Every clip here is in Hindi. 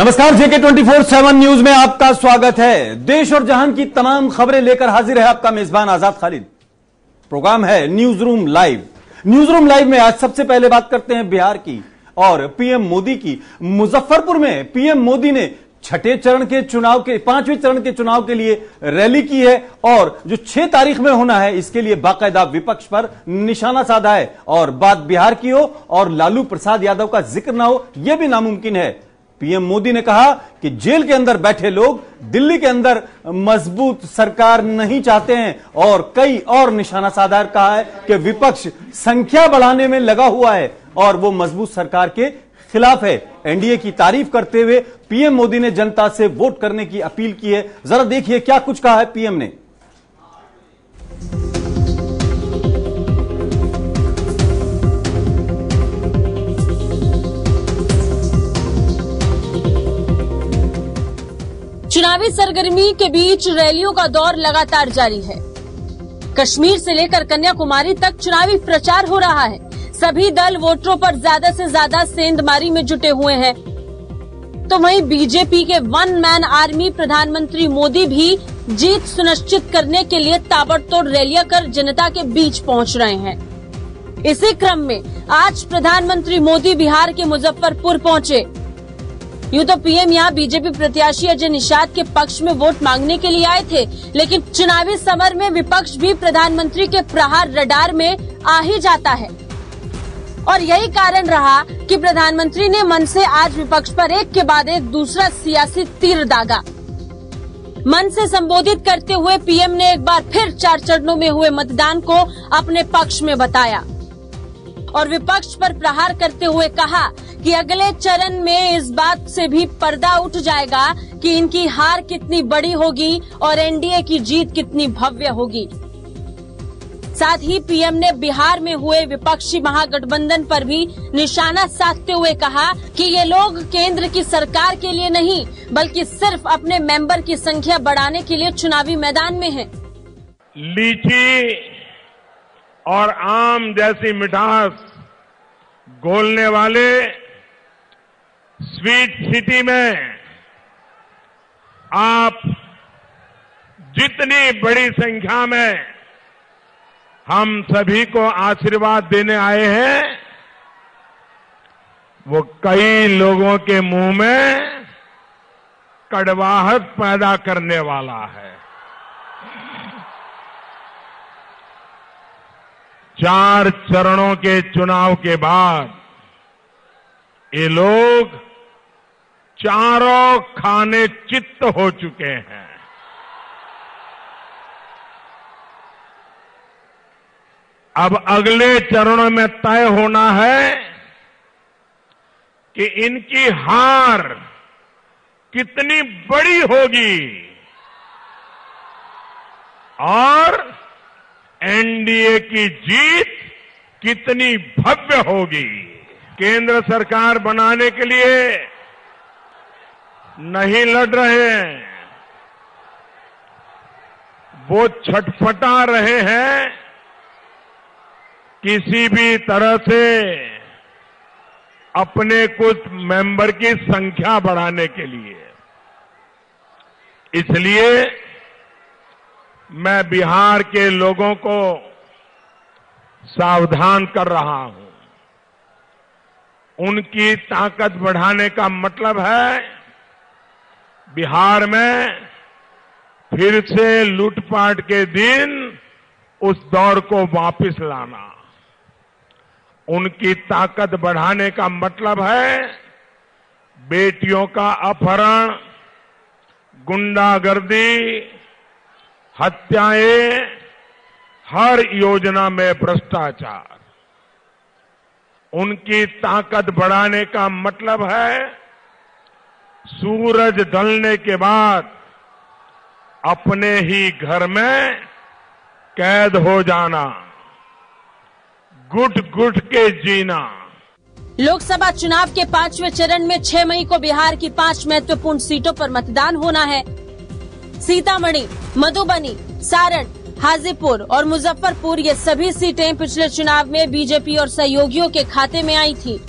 नमस्कार, जेके 24/7 न्यूज में आपका स्वागत है। देश और जहां की तमाम खबरें लेकर हाजिर है आपका मेजबान आजाद खालिद। प्रोग्राम है news room live. News room live में आज सबसे पहले बात करते हैं बिहार की और पीएम मोदी की। मुजफ्फरपुर में पीएम मोदी ने छठे चरण के चुनाव के 5वें चरण के चुनाव के लिए रैली की है और जो 6 तारीख में होना है इसके लिए बाकायदा विपक्ष पर निशाना साधा है। और बात बिहार की हो और लालू प्रसाद यादव का जिक्र ना हो यह भी नामुमकिन है। पीएम मोदी ने कहा कि जेल के अंदर बैठे लोग दिल्ली के अंदर मजबूत सरकार नहीं चाहते हैं और कई और निशाना साधा कहा है कि विपक्ष संख्या बढ़ाने में लगा हुआ है और वो मजबूत सरकार के खिलाफ है। एनडीए की तारीफ करते हुए पीएम मोदी ने जनता से वोट करने की अपील की है। जरा देखिए क्या कुछ कहा है पीएम ने। चुनावी सरगर्मी के बीच रैलियों का दौर लगातार जारी है। कश्मीर से लेकर कन्याकुमारी तक चुनावी प्रचार हो रहा है। सभी दल वोटरों पर ज्यादा से ज्यादा सेंधमारी में जुटे हुए हैं। तो वहीं बीजेपी के वन मैन आर्मी प्रधानमंत्री मोदी भी जीत सुनिश्चित करने के लिए ताबड़तोड़ रैलियां कर जनता के बीच पहुंच रहे हैं। इसी क्रम में आज प्रधानमंत्री मोदी बिहार के मुजफ्फरपुर पहुंचे। यूं तो पीएम यहां बीजेपी प्रत्याशी अजय निषाद के पक्ष में वोट मांगने के लिए आए थे, लेकिन चुनावी समर में विपक्ष भी प्रधानमंत्री के प्रहार रडार में आ ही जाता है और यही कारण रहा कि प्रधानमंत्री ने मन से आज विपक्ष पर एक के बाद एक दूसरा सियासी तीर दागा। मन से संबोधित करते हुए पीएम ने एक बार फिर 4 चरणों में हुए मतदान को अपने पक्ष में बताया और विपक्ष पर प्रहार करते हुए कहा कि अगले चरण में इस बात से भी पर्दा उठ जाएगा कि इनकी हार कितनी बड़ी होगी और एनडीए की जीत कितनी भव्य होगी। साथ ही पीएम ने बिहार में हुए विपक्षी महागठबंधन पर भी निशाना साधते हुए कहा कि ये लोग केंद्र की सरकार के लिए नहीं बल्कि सिर्फ अपने मेंबर की संख्या बढ़ाने के लिए चुनावी मैदान में हैं। लीची और आम जैसी मिठास घोलने वाले स्वीट सिटी में आप जितनी बड़ी संख्या में हम सभी को आशीर्वाद देने आए हैं, वो कई लोगों के मुंह में कड़वाहट पैदा करने वाला है। 4 चरणों के चुनाव के बाद ये लोग चारों खाने चित्त हो चुके हैं। अब अगले चरणों में तय होना है कि इनकी हार कितनी बड़ी होगी और एनडीए की जीत कितनी भव्य होगी। केंद्र सरकार बनाने के लिए नहीं लड़ रहे हैं, वो छटपटा रहे हैं किसी भी तरह से अपने कुछ मेंबर की संख्या बढ़ाने के लिए। इसलिए मैं बिहार के लोगों को सावधान कर रहा हूं। उनकी ताकत बढ़ाने का मतलब है बिहार में फिर से लूटपाट के दिन उस दौर को वापस लाना। उनकी ताकत बढ़ाने का मतलब है बेटियों का अपहरण, गुंडागर्दी, हत्याएं, हर योजना में भ्रष्टाचार। उनकी ताकत बढ़ाने का मतलब है सूरज ढलने के बाद अपने ही घर में कैद हो जाना, घुट घुट के जीना। लोकसभा चुनाव के 5वें चरण में 6 मई को बिहार की 5 महत्वपूर्ण सीटों पर मतदान होना है। सीतामढ़ी, मधुबनी, सारण, हाजीपुर और मुजफ्फरपुर ये सभी सीटें पिछले चुनाव में बीजेपी और सहयोगियों के खाते में आई थी।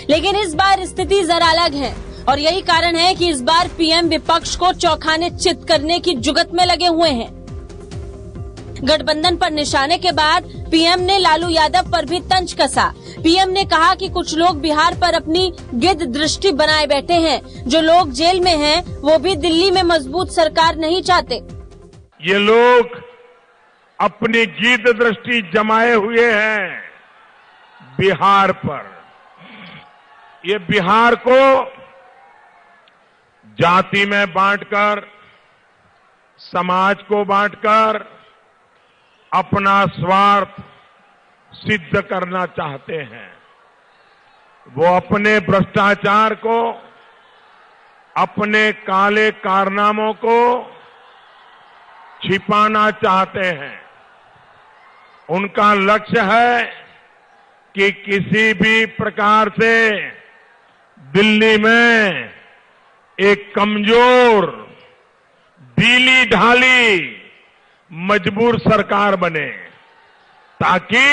लेकिन इस बार स्थिति जरा अलग है। और यही कारण है कि इस बार पीएम विपक्ष को चौंकाने चित करने की जुगत में लगे हुए हैं। गठबंधन पर निशाने के बाद पीएम ने लालू यादव पर भी तंज कसा। पीएम ने कहा कि कुछ लोग बिहार पर अपनी गिद्ध दृष्टि बनाए बैठे हैं। जो लोग जेल में हैं, वो भी दिल्ली में मजबूत सरकार नहीं चाहते। ये लोग अपनी गिद्ध दृष्टि जमाए हुए हैं बिहार पर। ये बिहार को जाति में बांटकर, समाज को बांटकर अपना स्वार्थ सिद्ध करना चाहते हैं। वो अपने भ्रष्टाचार को, अपने काले कारनामों को छिपाना चाहते हैं। उनका लक्ष्य है कि किसी भी प्रकार से दिल्ली में एक कमजोर, ढीली ढाली, मजबूर सरकार बने ताकि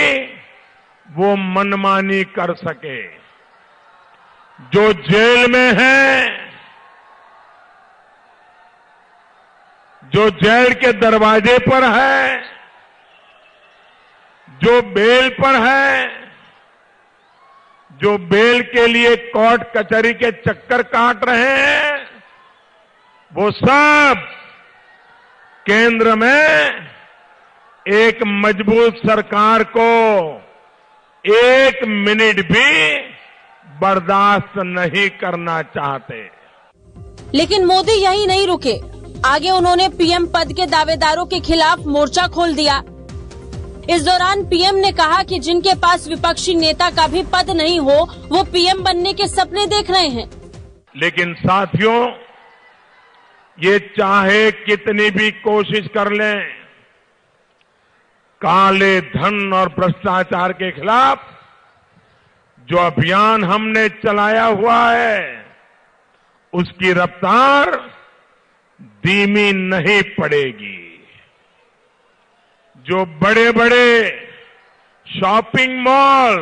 वो मनमानी कर सके। जो जेल में है, जो जेल के दरवाजे पर है, जो बेल पर है, जो बेल के लिए कोर्ट कचहरी के चक्कर काट रहे हैं, वो सब केंद्र में एक मजबूत सरकार को एक मिनट भी बर्दाश्त नहीं करना चाहते। लेकिन मोदी यही नहीं रुके। आगे उन्होंने पीएम पद के दावेदारों के खिलाफ मोर्चा खोल दिया। इस दौरान पीएम ने कहा कि जिनके पास विपक्षी नेता का भी पद नहीं हो, वो पीएम बनने के सपने देख रहे हैं। लेकिन साथियों, ये चाहे कितनी भी कोशिश कर लें, काले धन और भ्रष्टाचार के खिलाफ जो अभियान हमने चलाया हुआ है, उसकी रफ्तार धीमी नहीं पड़ेगी। जो बड़े बड़े शॉपिंग मॉल,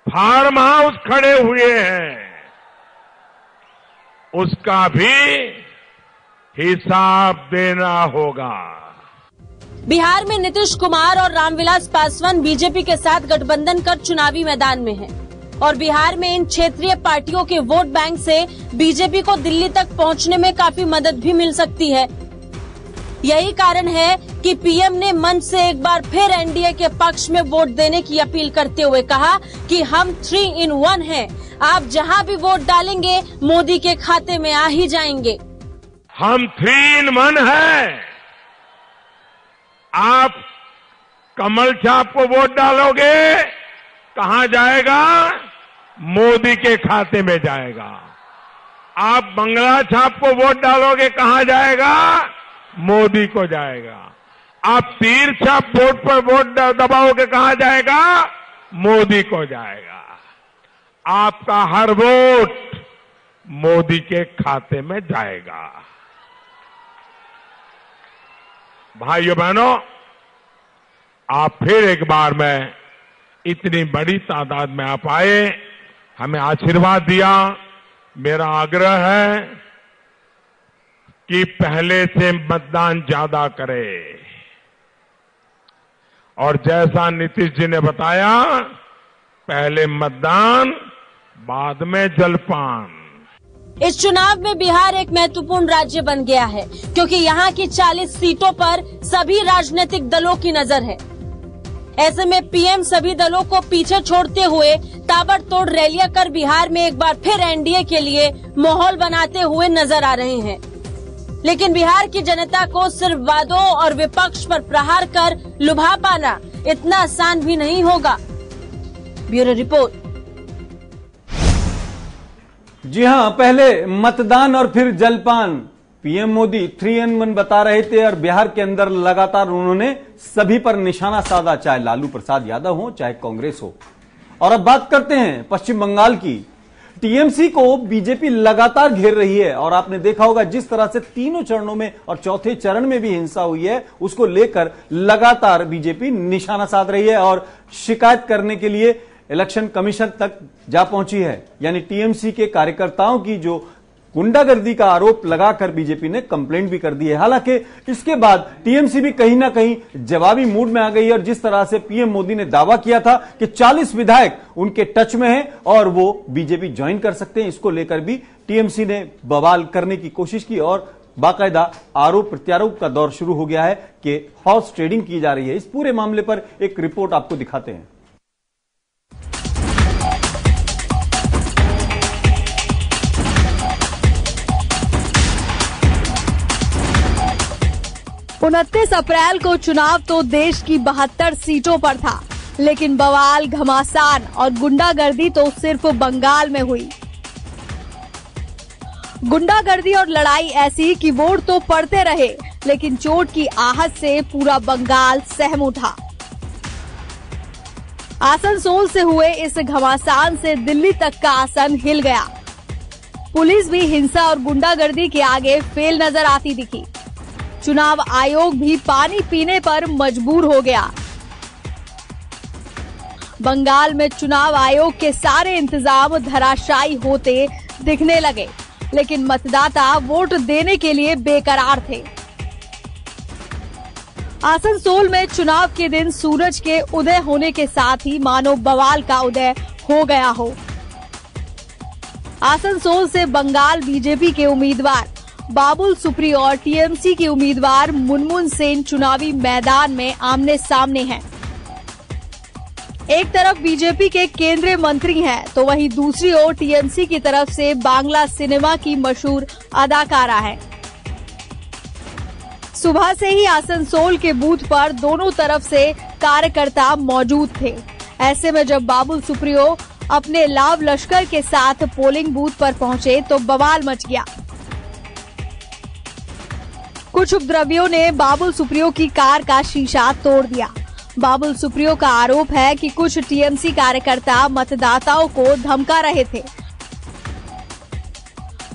फार्म हाउस खड़े हुए हैं, उसका भी हिसाब देना होगा। बिहार में नीतीश कुमार और रामविलास पासवान बीजेपी के साथ गठबंधन कर चुनावी मैदान में हैं और बिहार में इन क्षेत्रीय पार्टियों के वोट बैंक से बीजेपी को दिल्ली तक पहुंचने में काफी मदद भी मिल सकती है। यही कारण है कि पीएम ने मंच से एक बार फिर एनडीए के पक्ष में वोट देने की अपील करते हुए कहा कि हम 3 in 1 हैं। आप जहां भी वोट डालेंगे, मोदी के खाते में आ ही जाएंगे। हम 3 in 1 हैं। आप कमल छाप को वोट डालोगे, कहां जाएगा? मोदी के खाते में जाएगा। आप बंगला छाप को वोट डालोगे, कहां जाएगा? मोदी को जाएगा। आप तीर छाप वोट पर वोट दबाओगे, कहां जाएगा? मोदी को जाएगा। आपका हर वोट मोदी के खाते में जाएगा। भाइयों बहनों, आप फिर एक बार में इतनी बड़ी तादाद में आप आए, हमें आशीर्वाद दिया। मेरा आग्रह है कि पहले से मतदान ज्यादा करें और जैसा नीतीश जी ने बताया, पहले मतदान, बाद में जलपान। इस चुनाव में बिहार एक महत्वपूर्ण राज्य बन गया है क्योंकि यहाँ की 40 सीटों पर सभी राजनीतिक दलों की नजर है। ऐसे में पीएम सभी दलों को पीछे छोड़ते हुए ताबड़तोड़ रैलियां कर बिहार में एक बार फिर एनडीए के लिए माहौल बनाते हुए नजर आ रहे हैं। लेकिन बिहार की जनता को सिर्फ वादों और विपक्ष पर प्रहार कर लुभा पाना इतना आसान भी नहीं होगा। Bureau report. जी हां, पहले मतदान और फिर जलपान। पीएम मोदी 3 in 1 बता रहे थे और बिहार के अंदर लगातार उन्होंने सभी पर निशाना साधा, चाहे लालू प्रसाद यादव हो, चाहे कांग्रेस हो। और अब बात करते हैं पश्चिम बंगाल की। टीएमसी को बीजेपी लगातार घेर रही है और आपने देखा होगा जिस तरह से तीनों चरणों में और चौथे चरण में भी हिंसा हुई है, उसको लेकर लगातार बीजेपी निशाना साध रही है और शिकायत करने के लिए इलेक्शन कमीशन तक जा पहुंची है। यानी टीएमसी के कार्यकर्ताओं की जो गुंडागर्दी का आरोप लगाकर बीजेपी ने कंप्लेंट भी कर दी है। हालांकि इसके बाद टीएमसी भी कहीं ना कहीं जवाबी मूड में आ गई है और जिस तरह से पीएम मोदी ने दावा किया था कि 40 विधायक उनके टच में हैं और वो बीजेपी ज्वाइन कर सकते हैं, इसको लेकर भी टीएमसी ने बवाल करने की कोशिश की और बाकायदा आरोप प्रत्यारोप का दौर शुरू हो गया है कि हॉर्स ट्रेडिंग की जा रही है। इस पूरे मामले पर एक रिपोर्ट आपको दिखाते हैं। 29 अप्रैल को चुनाव तो देश की 72 सीटों पर था, लेकिन बवाल, घमासान और गुंडागर्दी तो सिर्फ बंगाल में हुई। गुंडागर्दी और लड़ाई ऐसी कि वोट तो पड़ते रहे, लेकिन चोट की आहट से पूरा बंगाल सहम उठा। आसनसोल से हुए इस घमासान से दिल्ली तक का आसन हिल गया। पुलिस भी हिंसा और गुंडागर्दी के आगे फेल नजर आती दिखी। चुनाव आयोग भी पानी पीने पर मजबूर हो गया। बंगाल में चुनाव आयोग के सारे इंतजाम धराशायी होते दिखने लगे, लेकिन मतदाता वोट देने के लिए बेकरार थे। आसनसोल में चुनाव के दिन सूरज के उदय होने के साथ ही मानो बवाल का उदय हो गया हो। आसनसोल से बंगाल बीजेपी के उम्मीदवार बाबुल सुप्रियो और टीएमसी की उम्मीदवार मुनमुन सेन चुनावी मैदान में आमने सामने हैं। एक तरफ बीजेपी के केंद्रीय मंत्री हैं, तो वहीं दूसरी ओर टीएमसी की तरफ से बांग्ला सिनेमा की मशहूर अदाकारा है। सुबह से ही आसनसोल के बूथ पर दोनों तरफ से कार्यकर्ता मौजूद थे। ऐसे में जब बाबुल सुप्रियो अपने लाव लश्कर के साथ पोलिंग बूथ पर पहुंचे तो बवाल मच गया। कुछ उपद्रवियों ने बाबुल सुप्रियो की कार का शीशा तोड़ दिया। बाबुल सुप्रियो का आरोप है कि कुछ टीएमसी कार्यकर्ता मतदाताओं को धमका रहे थे।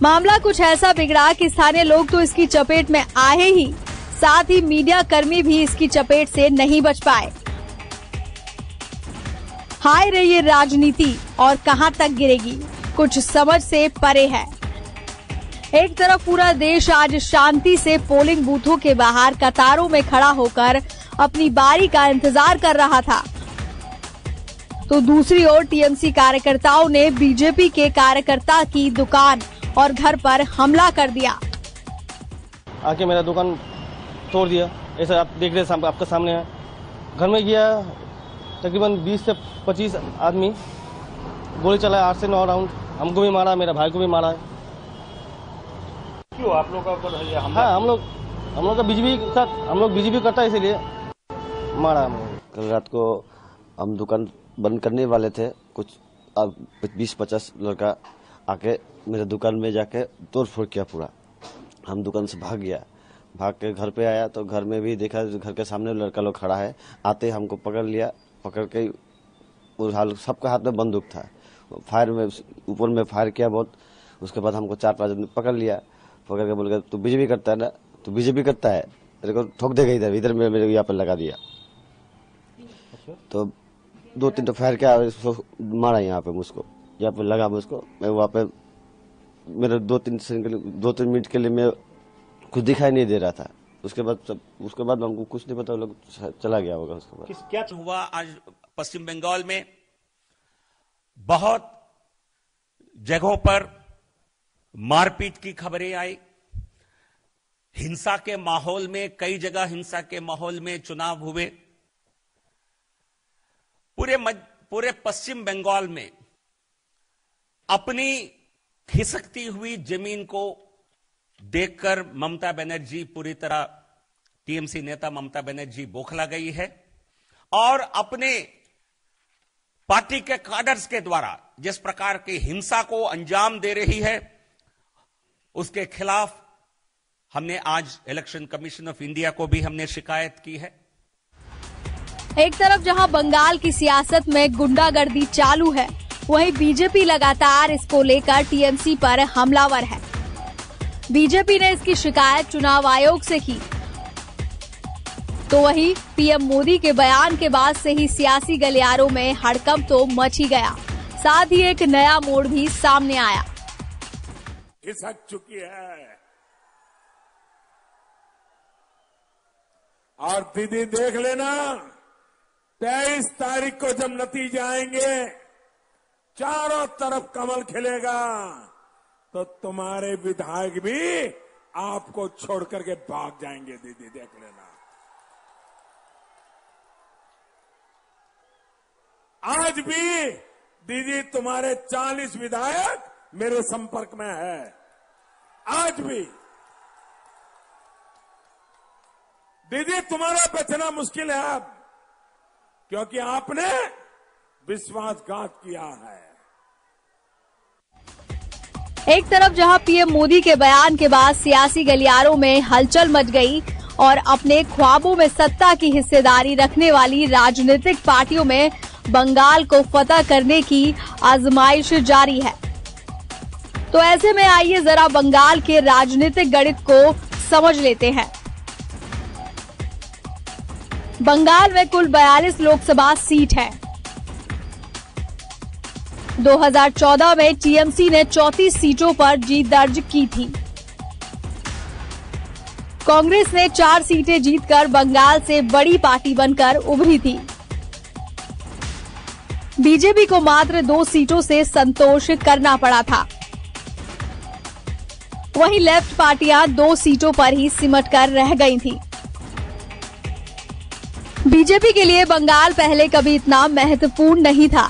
मामला कुछ ऐसा बिगड़ा कि स्थानीय लोग तो इसकी चपेट में आए ही, साथ ही मीडिया कर्मी भी इसकी चपेट से नहीं बच पाए। हाय रे ये राजनीति और कहां तक गिरेगी, कुछ समझ से परे है। एक तरफ पूरा देश आज शांति से पोलिंग बूथों के बाहर कतारों में खड़ा होकर अपनी बारी का इंतजार कर रहा था, तो दूसरी ओर टीएमसी कार्यकर्ताओं ने बीजेपी के कार्यकर्ता की दुकान और घर पर हमला कर दिया। आके मेरा दुकान तोड़ दिया। ऐसा आप देख रहे हैं, आपके सामने है। घर में गया, तकरीबन 20 से 25 आदमी गोली चलाया, 8 से 9 राउंड। हमको भी मारा, मेरा भाई को भी मारा है। क्यों आप लोग का ऊपर हमला? हाँ, हम लोग का बीजेपी करता है, इसीलिए मारा हम लोग। कल रात को हम दुकान बंद करने वाले थे, कुछ 20-50 लड़का आके मेरे दुकान में जाके तोड़ फोड़ किया पूरा। हम दुकान से भाग गया, भाग के घर पे आया तो घर में भी देखा, घर के सामने लड़का लोग खड़ा है। आते हमको पकड़ लिया, पकड़ के सबके हाथ में बंदूक था। फायर में ऊपर में फायर किया बहुत। उसके बाद हमको 4-5 आदमी पकड़ लिया, पकड़ के बोल गया तू बीजेपी करता है ना, तू बीजेपी करता है, तेरे को ठोक देगा इधर मेरे यहाँ पर लगा दिया। तो 2-3 तो फायर किया, मारा यहाँ पे मुझको, यहाँ पे लगा मुझको। मैं वहाँ पे मेरे 2-3 मिनट के लिए मैं कुछ दिखाई नहीं दे रहा था। उसके बाद हमको कुछ नहीं पता, वो लोग चला गया होगा। उसके बाद क्या हुआ? आज पश्चिम बंगाल में बहुत जगहों पर मारपीट की खबरें आई। हिंसा के माहौल में, कई जगह हिंसा के माहौल में चुनाव हुए। पूरे पश्चिम बंगाल में अपनी खिसकती हुई जमीन को देखकर ममता बनर्जी पूरी तरह, टीएमसी नेता ममता बनर्जी बौखला गई है और अपने पार्टी के कैडर्स के द्वारा जिस प्रकार की हिंसा को अंजाम दे रही है, उसके खिलाफ हमने आज इलेक्शन कमीशन ऑफ इंडिया को भी हमने शिकायत की है। एक तरफ जहां बंगाल की सियासत में गुंडागर्दी चालू है, वहीं बीजेपी लगातार इसको लेकर टीएमसी पर हमलावर है। बीजेपी ने इसकी शिकायत चुनाव आयोग से की। तो वहीं पीएम मोदी के बयान के बाद से ही सियासी गलियारों में हड़कंप तो मच ही गया, साथ ही एक नया मोड़ भी सामने आया। खिसक चुकी है और दीदी देख लेना, 23 तारीख को जब नतीजे आएंगे, चारों तरफ कमल खिलेगा, तो तुम्हारे विधायक भी आपको छोड़ करके भाग जाएंगे। दीदी देख लेना। आज भी दीदी तुम्हारे 40 विधायक मेरे संपर्क में है। आज भी दीदी तुम्हारा बचना मुश्किल है अब, क्योंकि आपने विश्वासघात किया है। एक तरफ जहां पीएम मोदी के बयान के बाद सियासी गलियारों में हलचल मच गई और अपने ख्वाबों में सत्ता की हिस्सेदारी रखने वाली राजनीतिक पार्टियों में बंगाल को फतह करने की आजमाइश जारी है, तो ऐसे में आइए जरा बंगाल के राजनीतिक गणित को समझ लेते हैं। बंगाल में कुल 42 लोकसभा सीट है। 2014 में टीएमसी ने 34 सीटों पर जीत दर्ज की थी। कांग्रेस ने 4 सीटें जीतकर बंगाल से बड़ी पार्टी बनकर उभरी थी। बीजेपी को मात्र 2 सीटों से संतोष करना पड़ा था। वहीं लेफ्ट पार्टियां 2 सीटों पर ही सिमट कर रह गई थी। बीजेपी के लिए बंगाल पहले कभी इतना महत्वपूर्ण नहीं था।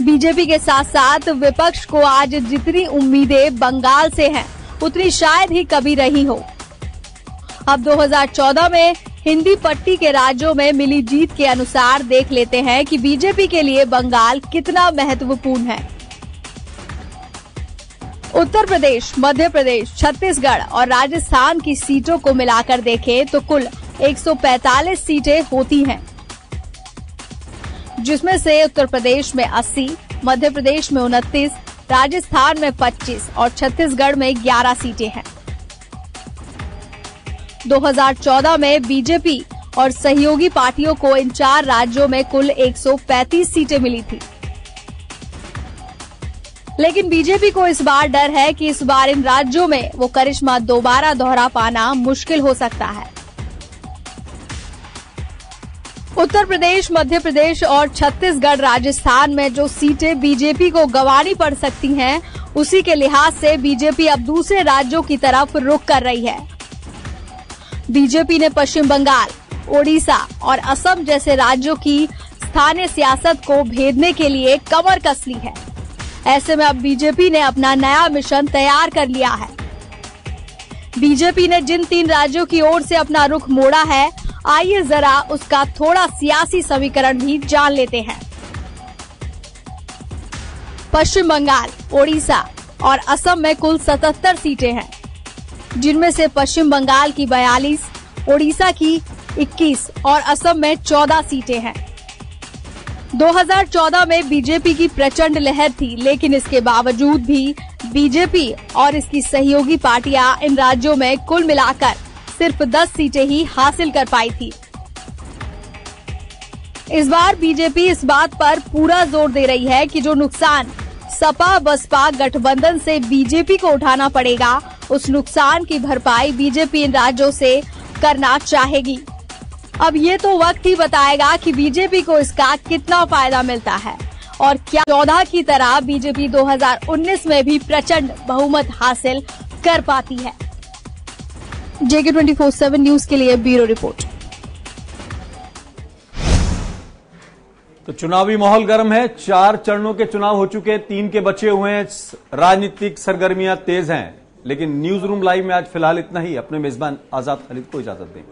बीजेपी के साथ साथ विपक्ष को आज जितनी उम्मीदें बंगाल से हैं, उतनी शायद ही कभी रही हो। अब 2014 में हिंदी पट्टी के राज्यों में मिली जीत के अनुसार देख लेते हैं कि बीजेपी के लिए बंगाल कितना महत्वपूर्ण है। उत्तर प्रदेश, मध्य प्रदेश, छत्तीसगढ़ और राजस्थान की सीटों को मिलाकर देखें तो कुल 145 सीटें होती हैं, जिसमें से उत्तर प्रदेश में 80, मध्य प्रदेश में 29, राजस्थान में 25 और छत्तीसगढ़ में 11 सीटें हैं। 2014 में बीजेपी और सहयोगी पार्टियों को इन 4 राज्यों में कुल 135 सीटें मिली थी। लेकिन बीजेपी को इस बार डर है कि इस बार इन राज्यों में वो करिश्मा दोबारा दोहरा पाना मुश्किल हो सकता है। उत्तर प्रदेश, मध्य प्रदेश और छत्तीसगढ़, राजस्थान में जो सीटें बीजेपी को गंवानी पड़ सकती हैं, उसी के लिहाज से बीजेपी अब दूसरे राज्यों की तरफ रुख कर रही है। बीजेपी ने पश्चिम बंगाल, ओडिशा और असम जैसे राज्यों की स्थानीय सियासत को भेदने के लिए कमर कस ली है। ऐसे में अब बीजेपी ने अपना नया मिशन तैयार कर लिया है। बीजेपी ने जिन 3 राज्यों की ओर से अपना रुख मोड़ा है, आइए जरा उसका थोड़ा सियासी समीकरण भी जान लेते हैं। पश्चिम बंगाल, ओडिशा और असम में कुल 77 सीटें हैं, जिनमें से पश्चिम बंगाल की 42, ओडिशा की 21 और असम में 14 सीटें हैं। 2014 में बीजेपी की प्रचंड लहर थी, लेकिन इसके बावजूद भी बीजेपी और इसकी सहयोगी पार्टियां इन राज्यों में कुल मिलाकर सिर्फ 10 सीटें ही हासिल कर पाई थी। इस बार बीजेपी इस बात पर पूरा जोर दे रही है कि जो नुकसान सपा बसपा गठबंधन से बीजेपी को उठाना पड़ेगा, उस नुकसान की भरपाई बीजेपी इन राज्यों से करना चाहेगी। अब ये तो वक्त ही बताएगा कि बीजेपी को इसका कितना फायदा मिलता है और क्या 14 की तरह बीजेपी 2019 में भी प्रचंड बहुमत हासिल कर पाती है। JK 24/7 न्यूज के लिए ब्यूरो रिपोर्ट। तो चुनावी माहौल गर्म है। 4 चरणों के चुनाव हो चुके, 3 के बचे हुए हैं। राजनीतिक सरगर्मियां तेज हैं, लेकिन न्यूज रूम लाइव में आज फिलहाल इतना ही। अपने मेजबान आजाद खालिद को इजाजत दें।